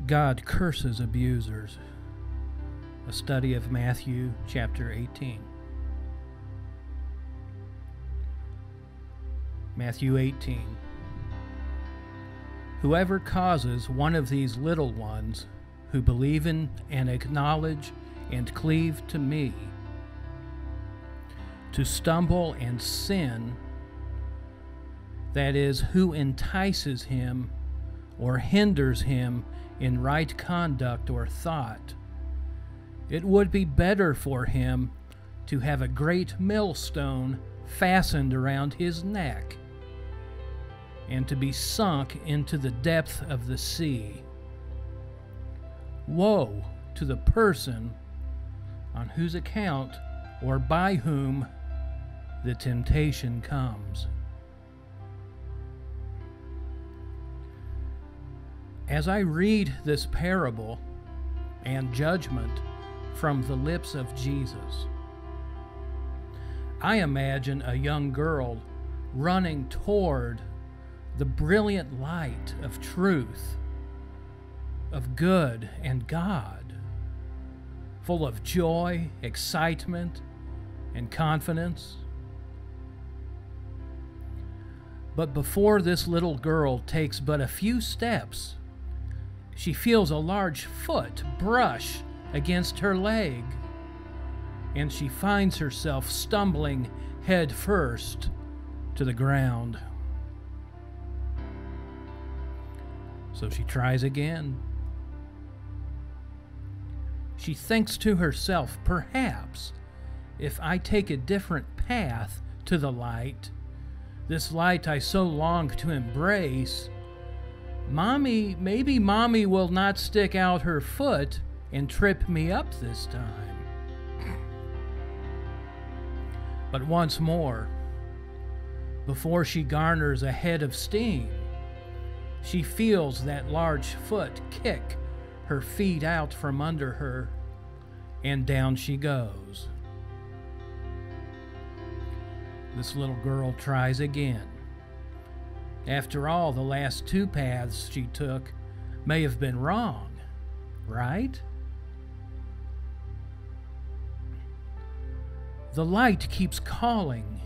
God curses abusers. A study of Matthew chapter 18. Matthew 18. Whoever causes one of these little ones who believe in and acknowledge and cleave to me to stumble and sin, that is, who entices him or hinders him in right conduct or thought, it would be better for him to have a great millstone fastened around his neck and to be sunk into the depth of the sea. Woe to the person on whose account or by whom the temptation comes. As I read this parable and judgment from the lips of Jesus, I imagine a young girl running toward the brilliant light of truth, of good and God, full of joy, excitement, and confidence. But before this little girl takes but a few steps, she feels a large foot brush against her leg, and she finds herself stumbling head first to the ground. So she tries again. She thinks to herself, perhaps, if I take a different path to the light, this light I so long to embrace, maybe Mommy will not stick out her foot and trip me up this time. But once more, before she garners a head of steam, she feels that large foot kick her feet out from under her, and down she goes. This little girl tries again. After all, the last two paths she took may have been wrong, right? The light keeps calling.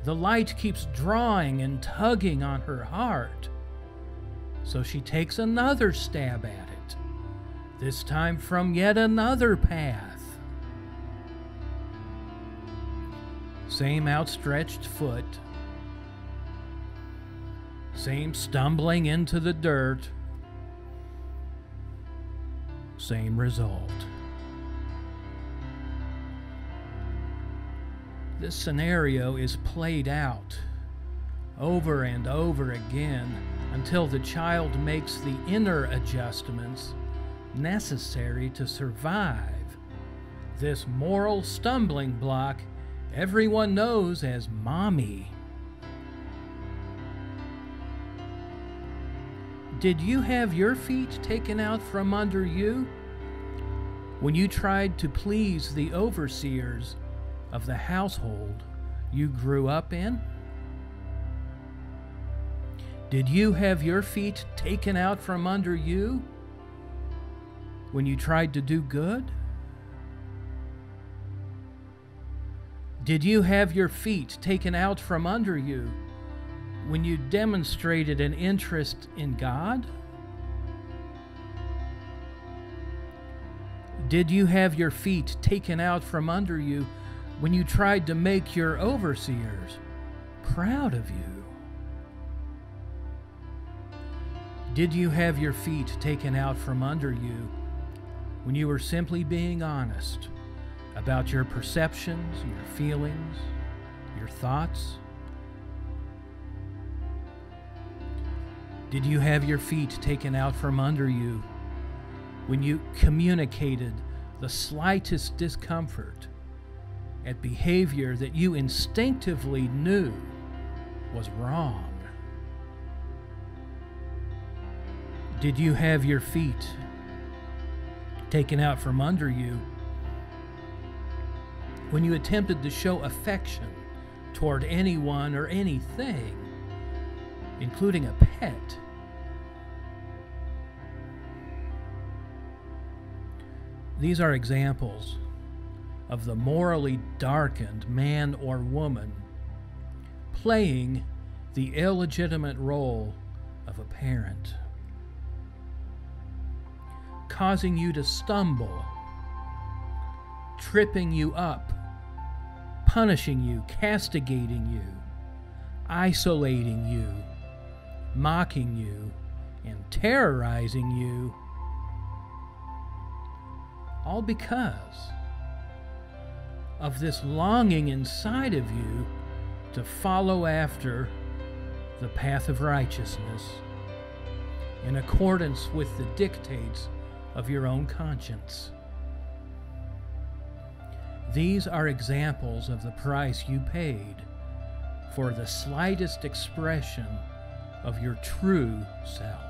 The light keeps drawing and tugging on her heart. So she takes another stab at it, this time from yet another path. Same outstretched foot, same stumbling into the dirt, same result. This scenario is played out over and over again until the child makes the inner adjustments necessary to survive this moral stumbling block everyone knows as Mommy. Did you have your feet taken out from under you when you tried to please the overseers of the household you grew up in? Did you have your feet taken out from under you when you tried to do good? Did you have your feet taken out from under you when you demonstrated an interest in God? Did you have your feet taken out from under you when you tried to make your overseers proud of you? Did you have your feet taken out from under you when you were simply being honest about your perceptions, your feelings, your thoughts? Did you have your feet taken out from under you when you communicated the slightest discomfort at behavior that you instinctively knew was wrong? Did you have your feet taken out from under you when you attempted to show affection toward anyone or anything, including a pet, These are examples of the morally darkened man or woman playing the illegitimate role of a parent, causing you to stumble, tripping you up, punishing you, castigating you, isolating you, mocking you, and terrorizing you, all because of this longing inside of you to follow after the path of righteousness in accordance with the dictates of your own conscience. These are examples of the price you paid for the slightest expression of your true self.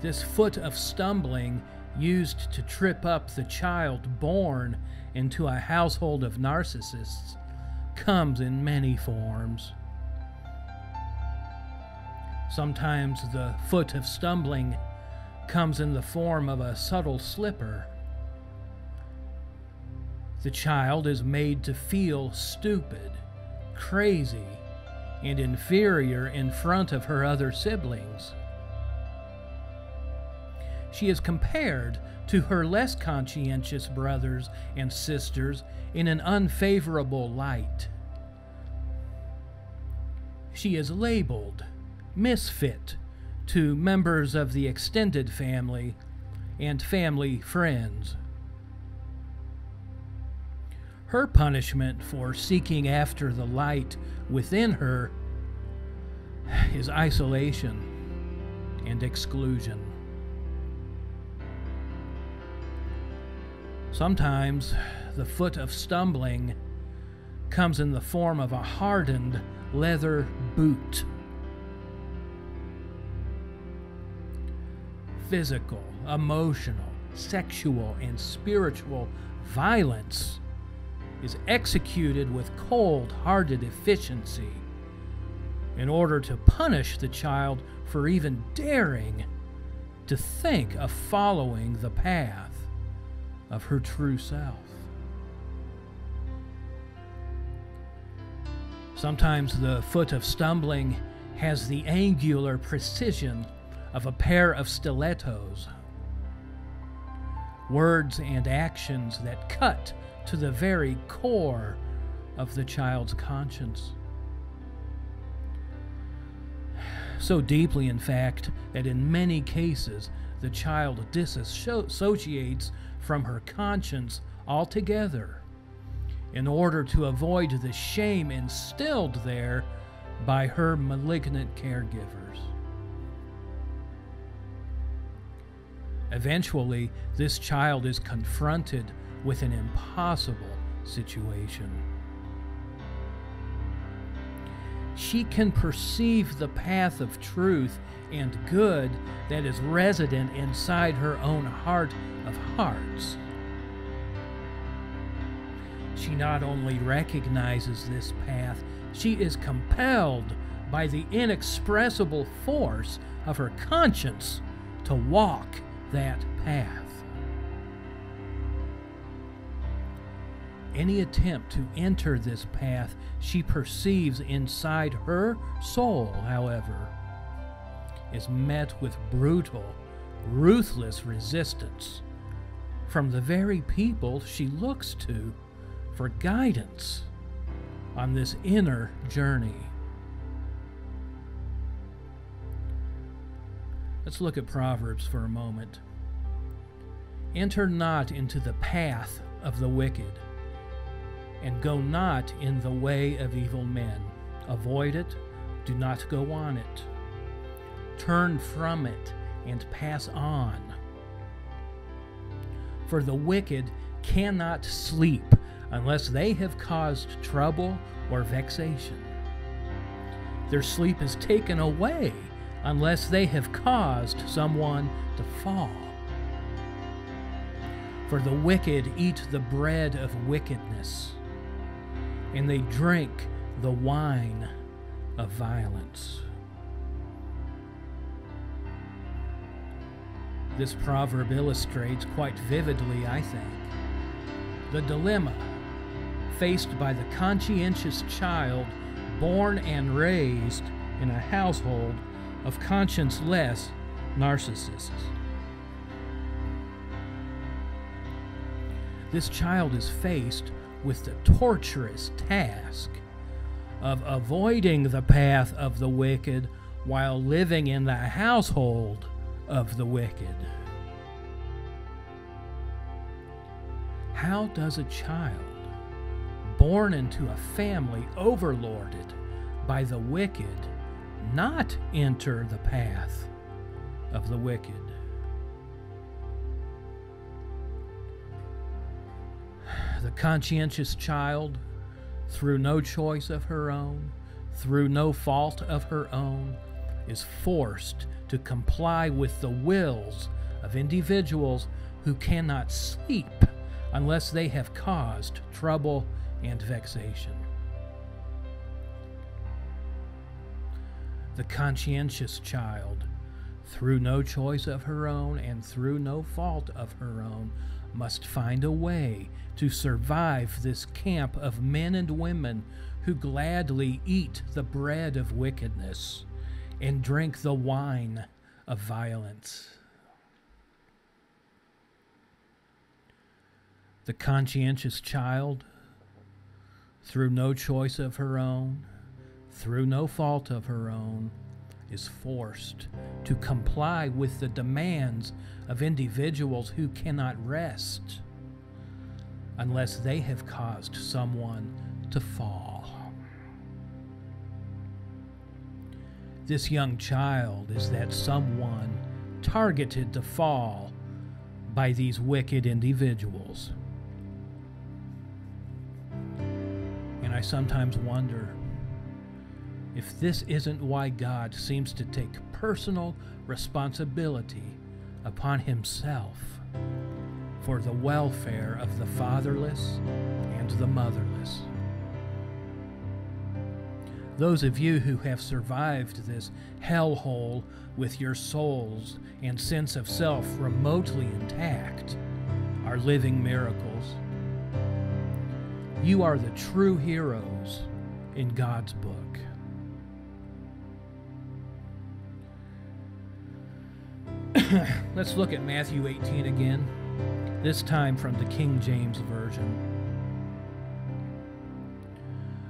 This foot of stumbling used to trip up the child born into a household of narcissists comes in many forms. Sometimes the foot of stumbling comes in the form of a subtle slipper. The child is made to feel stupid, crazy, and inferior in front of her other siblings. She is compared to her less conscientious brothers and sisters in an unfavorable light. She is labeled misfit to members of the extended family and family friends. Her punishment for seeking after the light within her is isolation and exclusion. Sometimes the foot of stumbling comes in the form of a hardened leather boot. Physical, emotional, sexual, and spiritual violence is executed with cold-hearted efficiency in order to punish the child for even daring to think of following the path of her true self. Sometimes the foot of stumbling has the angular precision of a pair of stilettos. Words and actions that cut to the very core of the child's conscience. So deeply, in fact, that in many cases the child disassociates from her conscience altogether in order to avoid the shame instilled there by her malignant caregivers. Eventually, this child is confronted with an impossible situation. She can perceive the path of truth and good that is resident inside her own heart of hearts. She not only recognizes this path, she is compelled by the inexpressible force of her conscience to walk that path. Any attempt to enter this path she perceives inside her soul, however, is met with brutal, ruthless resistance from the very people she looks to for guidance on this inner journey. Let's look at Proverbs for a moment. Enter not into the path of the wicked, and go not in the way of evil men. Avoid it, do not go on it. Turn from it and pass on. For the wicked cannot sleep unless they have caused trouble or vexation. Their sleep is taken away unless they have caused someone to fall. For the wicked eat the bread of wickedness, and they drink the wine of violence. This proverb illustrates quite vividly, I think, the dilemma faced by the conscientious child born and raised in a household of conscience-less narcissists. This child is faced with the torturous task of avoiding the path of the wicked while living in the household of the wicked. How does a child born into a family overlorded by the wicked not enter the path of the wicked? The conscientious child, through no choice of her own, through no fault of her own, is forced to comply with the wills of individuals who cannot sleep unless they have caused trouble and vexation. The conscientious child, through no choice of her own and through no fault of her own, must find a way to survive this camp of men and women who gladly eat the bread of wickedness and drink the wine of violence. The conscientious child, through no choice of her own, through no fault of her own, is forced to comply with the demands of individuals who cannot rest unless they have caused someone to fall. This young child is that someone targeted to fall by these wicked individuals. And I sometimes wonder if this isn't why God seems to take personal responsibility upon himself for the welfare of the fatherless and the motherless. Those of you who have survived this hellhole with your souls and sense of self remotely intact are living miracles. You are the true heroes in God's book. Let's look at Matthew 18 again, this time from the King James Version.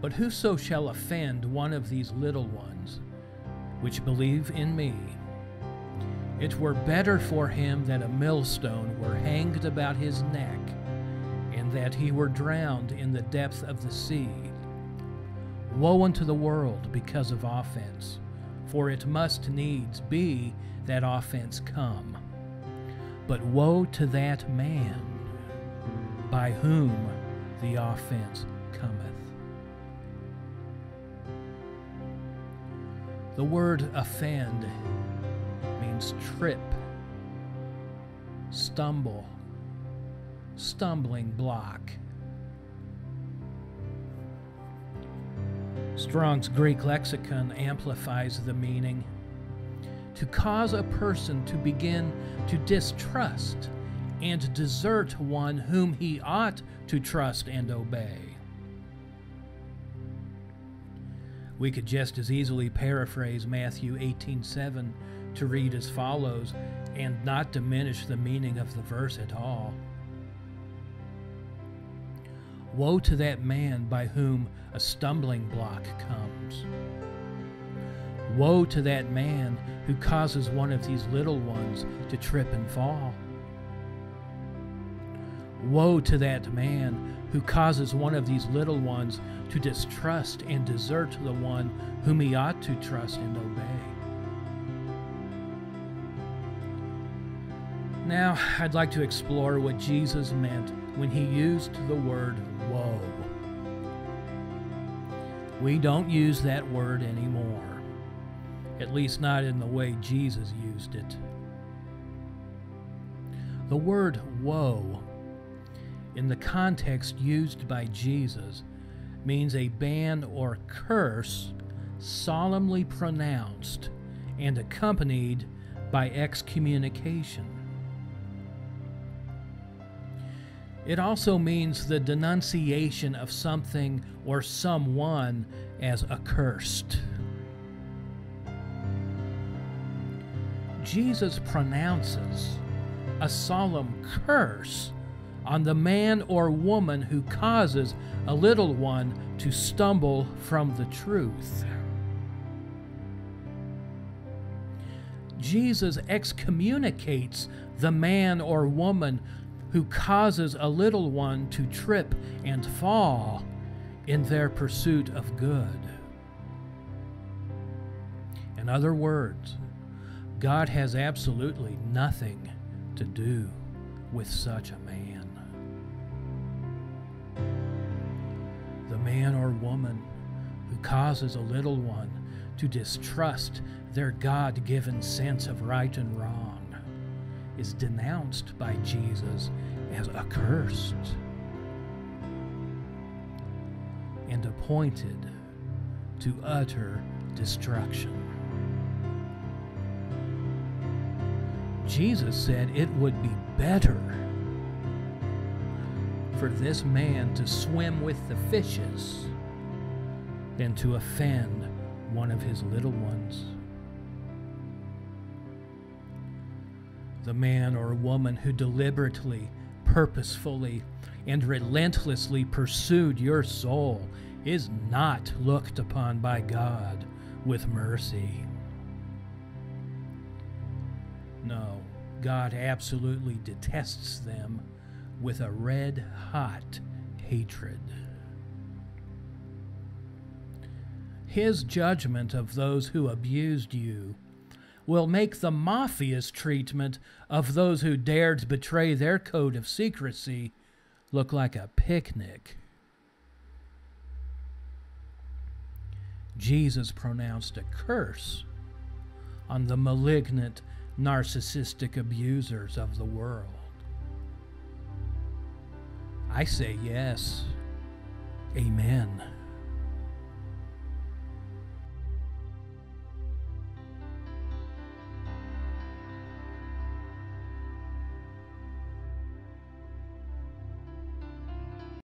But whoso shall offend one of these little ones, which believe in me, it were better for him that a millstone were hanged about his neck, and that he were drowned in the depth of the sea. Woe unto the world because of offense, for it must needs be that offense come. But woe to that man by whom the offense cometh. The word offend means trip, stumble, stumbling block. Strong's Greek lexicon amplifies the meaning: to cause a person to begin to distrust and desert one whom he ought to trust and obey. We could just as easily paraphrase Matthew 18:7 to read as follows and not diminish the meaning of the verse at all. Woe to that man by whom a stumbling block comes. Woe to that man who causes one of these little ones to trip and fall. Woe to that man who causes one of these little ones to distrust and desert the one whom he ought to trust and obey. Now, I'd like to explore what Jesus meant when he used the word woe. We don't use that word anymore, at least not in the way Jesus used it. The word woe, in the context used by Jesus, means a ban or curse solemnly pronounced and accompanied by excommunication. It also means the denunciation of something or someone as accursed. Jesus pronounces a solemn curse on the man or woman who causes a little one to stumble from the truth. Jesus excommunicates the man or woman who causes a little one to trip and fall in their pursuit of good. In other words, God has absolutely nothing to do with such a man. The man or woman who causes a little one to distrust their God-given sense of right and wrong is denounced by Jesus as accursed and appointed to utter destruction. Jesus said it would be better for this man to swim with the fishes than to offend one of his little ones. The man or woman who deliberately, purposefully, and relentlessly pursued your soul is not looked upon by God with mercy. No, God absolutely detests them with a red-hot hatred. His judgment of those who abused you will make the mafia's treatment of those who dared betray their code of secrecy look like a picnic. Jesus pronounced a curse on the malignant, narcissistic abusers of the world. I say yes. Amen.